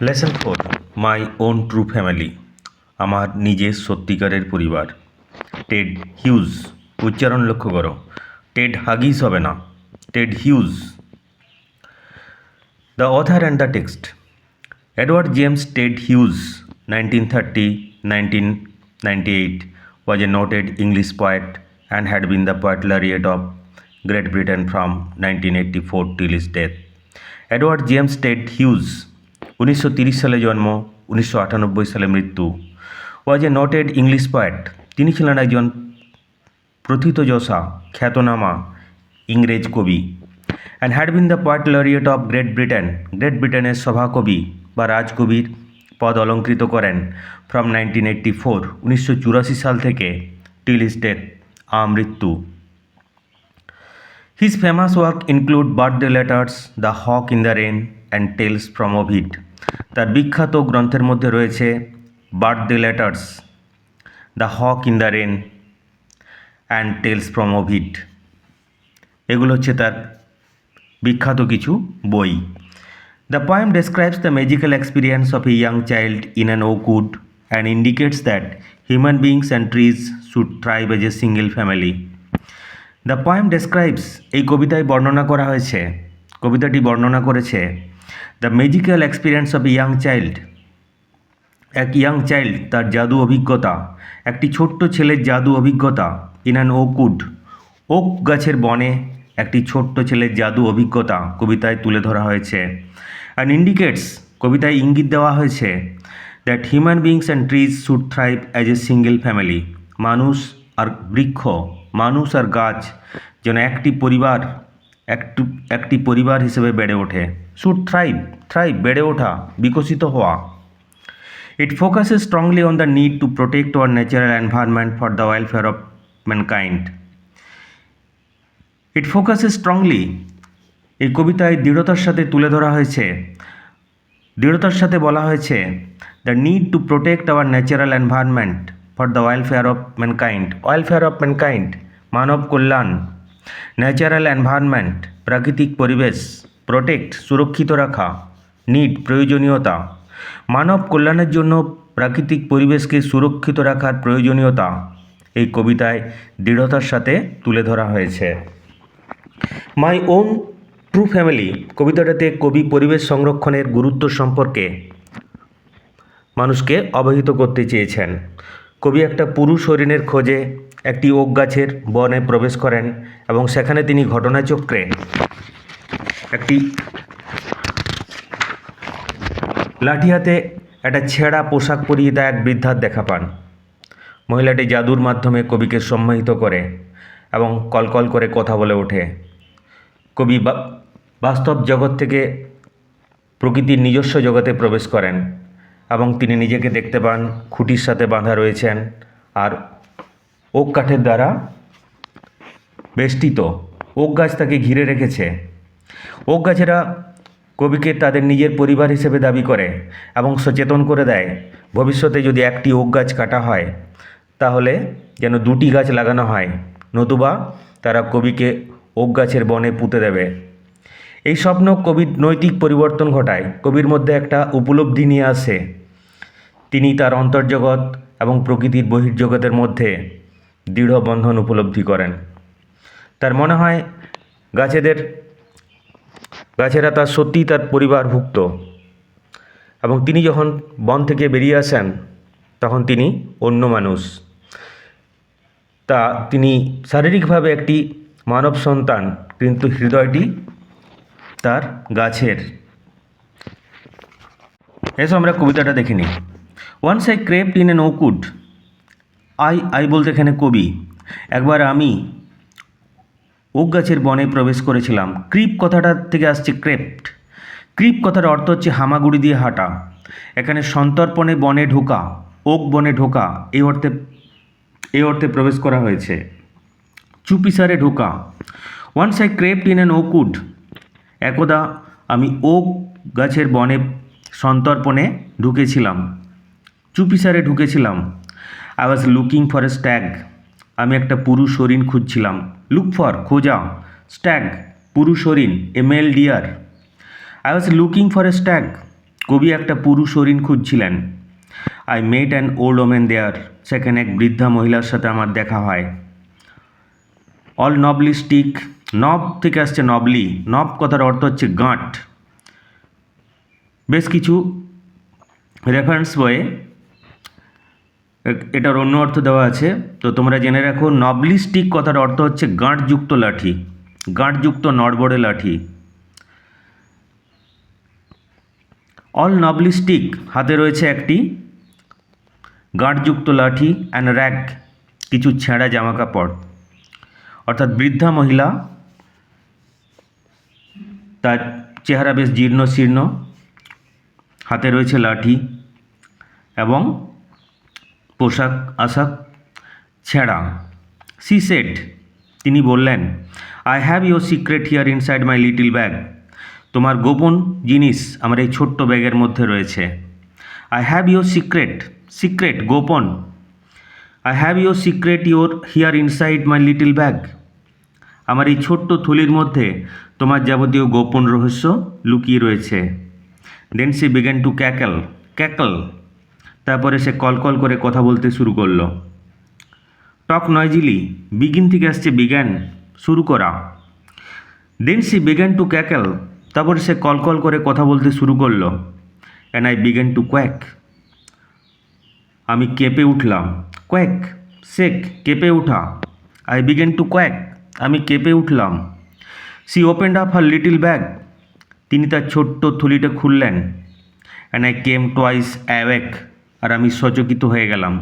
Lesson 4 my own true family আমার নিজের সত্যিকারের পরিবার। টেড হিউজ, উচ্চারণ লক্ষ্য করো, টেড হাগিস হবে না, Ted huge. The author and the text. Edward James Ted huge 1930-1998 was a noted English poet and had been the poet laureate of Great Britain from 1984 till his death. Edward James Ted huge 1930 সালে জন্ম, 1998 সালে মৃত্যু। ওয়াজ এ noted English poet, তিনি ছিলেন একজন প্রথিতযশা খ্যাতনামা ইংরেজ কবি। And had been the poet laureate of great Britain, great ব্রিটেনের সভাকবি বা রাজকবির পদ অলঙ্কৃত করেন ফ্রম 1984 সাল থেকে টিল হিজ ডেথ, আমৃত্যু। His famous work include Birthday Letters, The Hawk in the Rain and Tales from Ovid. তার বিখ্যাত গ্রন্থের মধ্যে রয়েছে birthday letters, the hawk in the rain and tales from Ovid. এগুলো হচ্ছে তার বিখ্যাত কিছু বই। The poem describes the magical experience of a young child in an oak wood and indicates that human beings and trees should thrive as a single family. The poem describes, এই কবিতায় বর্ণনা করা হয়েছে, কবিতাটি বর্ণনা করেছে the magical experience of a young child, এক young child তার জাদু অভিজ্ঞতা, একটি ছোট্ট ছেলের জাদু অভিজ্ঞতা ইন অ্যান ওকউড, ওক গাছের বনে একটি ছোট্ট ছেলের জাদু অভিজ্ঞতা কবিতায় তুলে ধরা হয়েছে। অ্যান্ড ইন্ডিকেটস, কবিতায় ইঙ্গিত দেওয়া হয়েছে that human beings and trees should thrive as a single family, মানুষ আর বৃক্ষ, মানুষ আর গাছ যেন একটি পরিবার হিসেবে বেড়ে ওঠে। শুড থ্রাইভ বেড়ে ওঠা, বিকশিত হওয়া। It focuses strongly on the need to protect our natural environment for the welfare of mankind. It focuses strongly, এই কবিতায় দৃঢ়তার সাথে তুলে ধরা হয়েছে, দৃঢ়তার সাথে বলা হয়েছে the need to protect our natural environment for the welfare of mankind, welfare of mankind মানব কল্যাণ, ন্যাচারাল এনভায়রনমেন্ট প্রাকৃতিক পরিবেশ, প্রোটেক্ট সুরক্ষিত রাখা, নিড প্রয়োজনীয়তা, মানব কল্যাণের জন্য প্রাকৃতিক পরিবেশকে সুরক্ষিত রাখার প্রয়োজনীয়তা এই কবিতায় দৃঢ়তার সাথে তুলে ধরা হয়েছে। মাই ওন ট্রু ফ্যামিলি কবিতাটাতে কবি পরিবেশ সংরক্ষণের গুরুত্ব সম্পর্কে মানুষকে অবহিত করতে চেয়েছেন। কবি একটা পুরুষ হরিণের খোঁজে একটি ওক গাছের বনে প্রবেশ করেন এবং সেখানে তিনি ঘটনাচক্রে একটি লাঠি হাতে একটা ছেঁড়া পোশাক পরিহিতা এক বৃদ্ধার দেখা পান। মহিলাটি জাদুর মাধ্যমে কবিকে সম্মোহিত করে এবং কলকল করে কথা বলে ওঠে। কবি বাস্তব জগৎ থেকে প্রকৃতির নিজস্ব জগতে প্রবেশ করেন এবং তিনি নিজেকে দেখতে পান খুঁটির সাথে বাঁধা রয়েছেন আর ওক কাঠের দ্বারা বেষ্টিত ওক গাছ তাকে ঘিরে রেখেছে। ওক গাছেরা কবিকে তাদের নিজের পরিবার হিসেবে দাবি করে এবং সচেতন করে দেয় ভবিষ্যতে যদি একটি ওক গাছ কাটা হয় তাহলে যেন দুটি গাছ লাগানো হয়, নতুবা তারা কবিকে ওক গাছের বনে পুঁতে দেবে। এই স্বপ্ন কবির নৈতিক পরিবর্তন ঘটায়, কবির মধ্যে একটা উপলব্ধি নিয়ে আসে। তিনি তার অন্তর্জগৎ এবং প্রকৃতির বহির্জগতের মধ্যে দৃঢ় বন্ধন উপলব্ধি করেন। তার মনে হয় গাছেরা তার সত্যিই তার পরিবারভুক্ত এবং তিনি যখন বন থেকে বেরিয়ে আসেন তখন তিনি অন্য মানুষ। তিনি শারীরিকভাবে একটি মানব সন্তান কিন্তু হৃদয়টি তার গাছের। এসো আমরা কবিতাটা দেখে নিই। Once I crept in an oakwood, I বলতে এখানে কবি, একবার আমি ওক গাছের বনে প্রবেশ করেছিলাম। ক্রিপ কথাটা থেকে আসছে ক্রেপ্ট। ক্রিপ কথার অর্থ হচ্ছে হামাগুড়ি দিয়ে হাঁটা। এখানে সন্তর্পণে বনে ঢোকা, ওক বনে ঢোকা এই অর্থে প্রবেশ করা হয়েছে। চুপিসারে ঢোকা। Once I crept in an oakwood, একদা আমি ওক গাছের বনে সন্তর্পণে ঢুকেছিলাম, চুপিসারে ঢুকেছিলাম। I was looking for a stag, আমি একটা পুরুষ হরিণ খুঁজছিলাম। লুক ফর খোঁজা, স্ট্যাগ পুরুষ হরিণ, a male deer. I was looking for a stag, কবি একটা পুরুষ হরিণ খুঁজছিলেন। I met an old women there, সেখানে এক বৃদ্ধা মহিলার সাথে আমার দেখা হয়। অল নবলি স্টিক, নব থেকে আসছে নবলি, নব কথার অর্থ হচ্ছে গাঁট। বেশ কিছু রেফারেন্স বইয়ে এটার অন্য অর্থ দেওয়া আছে, তো তোমরা জেনে রাখো নবলি স্টিক কথার অর্থ হচ্ছে গাঁটযুক্ত লাঠি, গাঁটযুক্ত নড়বড়ে লাঠি। অল নবলি স্টিক, হাতে রয়েছে একটি গাঁটযুক্ত লাঠি, অ্যান্ড র্যাক, কিছু ছেঁড়া জামা কাপড়। অর্থাৎ বৃদ্ধা মহিলা, তার চেহারা বেশ জীর্ণ শীর্ণ, হাতে রয়েছে লাঠি এবং পোশাক আশাক ছেঁড়া। সি সেড, তিনি বললেন, I have your secret here inside my little bag, তোমার গোপন জিনিস আমার এই ছোট্ট ব্যাগের মধ্যে রয়েছে। I have your secret, secret গোপন, I have your secret your here inside my little bag, আমার এই ছোট্ট থলির মধ্যে তোমার যাবতীয় গোপন রহস্য লুকিয়ে রয়েছে। Then she began to cackle, cackle, তারপরে সে কলকল করে কথা বলতে শুরু করলো। টক নয়জিলি, বিগিন থেকে আসছে বিজ্ঞান, শুরু করা। দেন সি বিগ্যান টু ক্যাকল, তারপরে সে কলকল করে কথা বলতে শুরু করলো। And I began to quack, আমি কেঁপে উঠলাম। কোয়াক, শেক, কেঁপে ওঠা। আই বিগ্যান টু কোয়াক, আমি কেঁপে উঠলাম। She opened up her little bag, তিনি তার ছোট্ট থলিটা খুললেন। And I came twice awake, আর আমি সচকিত হয়ে গেলাম।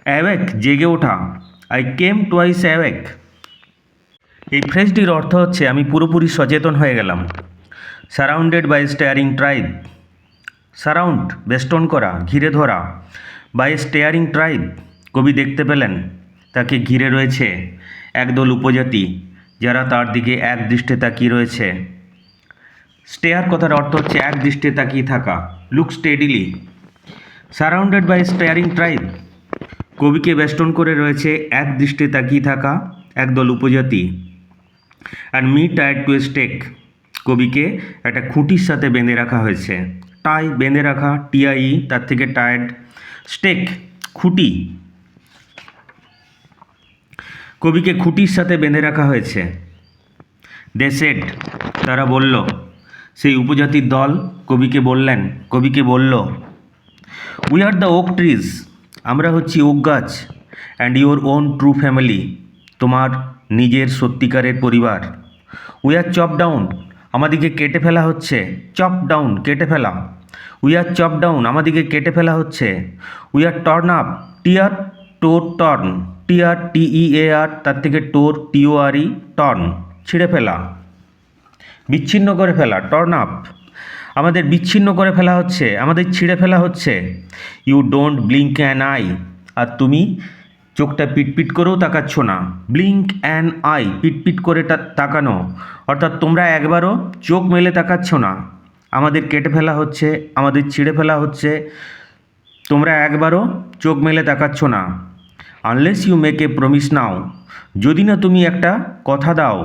অ্যাওয়েক, জেগে ওঠা। আই কেম টোয়াইস অ্যাওয়েক, এই ফ্রেজটির অর্থ হচ্ছে আমি পুরোপুরি সচেতন হয়ে গেলাম। Surrounded by staring tribe, surround বেষ্টন করা, ঘিরে ধরা। বাই স্টেয়ারিং ট্রাইব, কবি দেখতে পেলেন তাকে ঘিরে রয়েছে একদল উপজাতি, যারা তার দিকে এক দৃষ্টে তাকিয়ে রয়েছে। স্টেয়ার কথার অর্থ হচ্ছে এক দৃষ্টে তাকিয়ে থাকা, look steadily. Surrounded by staring tribe, কবিকে বেষ্টন করে রয়েছে এক দৃষ্টে তাকিয়ে থাকা একদল উপজাতি। And me tied to a stake, কবিকে একটা খুঁটির সাথে বেঁধে রাখা হয়েছে। টাই, বেঁধে রাখা, টিআই, তার থেকে টায়ার্ড, স্টেক, খুঁটি, কবিকে খুঁটির সাথে বেঁধে রাখা হয়েছে। দে সেড, তারা বলল, সেই উপজাতির দল কবিকে বললেন, কবিকে বলল, we are the oak trees, আমরা হচ্ছি ওক গাছ। And your own true family, তোমার নিজের সত্যিকারের পরিবার। উই আর চপ ডাউন, আমাদিকে কেটে ফেলা হচ্ছে। চপ ডাউন, কেটে ফেলা। উই আর চপ ডাউন, আমাদিকে কেটে ফেলা হচ্ছে। We are torn up, TR, tore, torn, TR, TEAR, তার থেকে টোর, টিওআরই, টর্ন, ছিঁড়ে ফেলা, বিচ্ছিন্ন করে ফেলা। টর্ন আপ, আমাদের বিচ্ছিন্ন করে ফেলা হচ্ছে, আমাদের ছিঁড়ে ফেলা হচ্ছে। You don't blink an eye, আর তুমি চোখটা পিটপিট করেও তাকাচ্ছ না। ব্লিঙ্ক অ্যান আই, পিটপিট করে তাকানো, অর্থাৎ তোমরা একবারও চোখ মেলে তাকাচ্ছ না। আমাদের কেটে ফেলা হচ্ছে, আমাদের ছিঁড়ে ফেলা হচ্ছে, তোমরা একবারও চোখ মেলে তাকাচ্ছ না। Unless you make a promise now, যদি না তুমি একটা কথা দাও।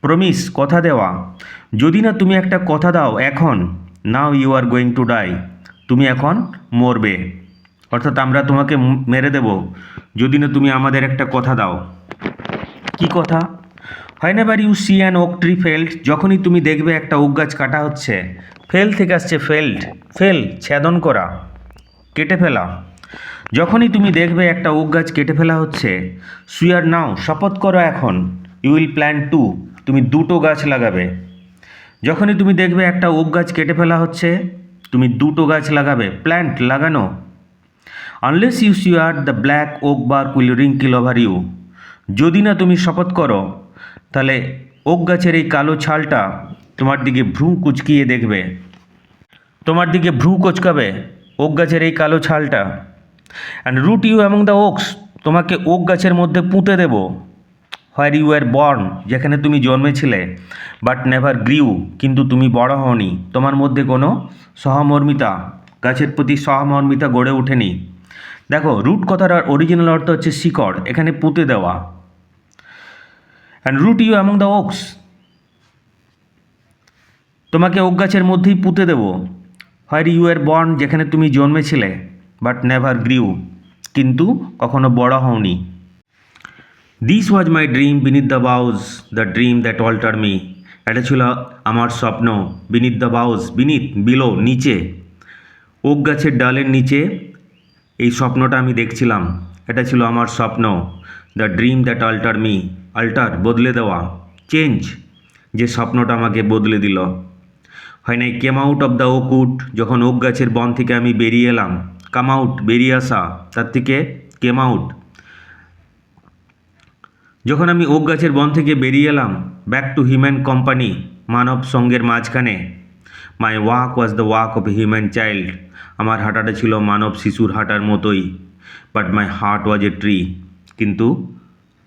প্রমিস, কথা দেওয়া, যদি না তুমি একটা কথা দাও এখন। Now you are going to die, তুমি এখন মরবে, অর্থাৎ আমরা তোমাকে মেরে দেব যদি না তুমি আমাদের একটা কথা দাও। কি কথা? Whenever you see an oak tree felled, যখনই তুমি দেখবে একটা ওক গাছ কাটা হচ্ছে। ফেল থেকে আসছে ফেল্ড, ফেল, ছেদন করা, কেটে ফেলা। যখনই তুমি দেখবে একটা ওক গাছ কেটে ফেলা হচ্ছে, সুয়ার নাও, শপথ করো এখন। ইউ উইল প্ল্যান টু, তুমি দুটো গাছ লাগাবে। যখনই তুমি দেখবে একটা ওক গাছ কেটে ফেলা হচ্ছে, তুমি দুটো গাছ লাগাবে। প্ল্যান্ট, লাগানো। Unless you swear the black oak bark will wrinkle over you, যদি না তুমি শপথ করো, তাহলে ওক গাছের এই কালো ছালটা তোমার দিকে ভ্রু কুচকিয়ে দেখবে, তোমার দিকে ভ্রু কোচকাবে ওক গাছের এই কালো ছালটা। And root you among the oaks, তোমাকে ওক গাছের মধ্যে পুঁতে দেব। হোয়ার ইউ আর বর্ন, যেখানে তুমি জন্মেছিলে। বাট নেভার গ্রিউ, কিন্তু তুমি বড় হওনি, তোমার মধ্যে কোনো সহমর্মিতা, গাছের প্রতি সহমর্মিতা গড়ে ওঠেনি। দেখো, রুট কথার অরিজিনাল অর্থ হচ্ছে শিকড়, এখানে পুঁতে দেওয়া। And root you among the oaks, তোমাকে ওক গাছের মধ্যেই পুঁতে দেব। হোয়ার ইউ আর বর্ন, যেখানে তুমি জন্মেছিলে, বাট নেভার গ্রিউ, কিন্তু কখনো বড় হওনি। This was my dream beneath the boughs, the dream that alter me. এটা ছিল আমার স্বপ্ন beneath the boughs, beneath below নিচে, ওক গাছের ডালের নিচে এই স্বপ্নটা আমি দেখছিলাম। এটা ছিল আমার স্বপ্ন। The dream that alter me, alter বদলে দেওয়া, চেঞ্জ যে স্বপ্নটা আমাকে বদলে দিল। হয় নাই came out of the oak wood, যখন ওক গাছের বন থেকে আমি বেরিয়ে এলাম, কাম আউট বেরিয়ে আসা, তার থেকে কেম আউট। যখন আমি ওক গাছের বন থেকে বেরিয়ে এলাম, ব্যাক টু হিউম্যান কোম্পানি, মানব সঙ্গের মাঝখানে, my walk was the walk of a human child, আমার হাঁটাটা ছিল মানব শিশুর হাঁটার মতোই। But my heart was a tree, কিন্তু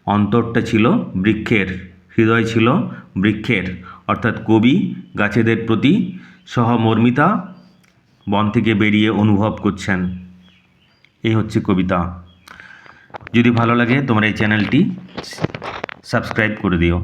অন্তরটা ছিল বৃক্ষের, হৃদয় ছিল বৃক্ষের। অর্থাৎ কবি গাছেদের প্রতি সহমর্মিতা বন থেকে বেরিয়ে অনুভব করছেন। এই হচ্ছে কবিতা। যদি ভালো লাগে তোমরা এই চ্যানেলটি সাবস্ক্রাইব করে দিও।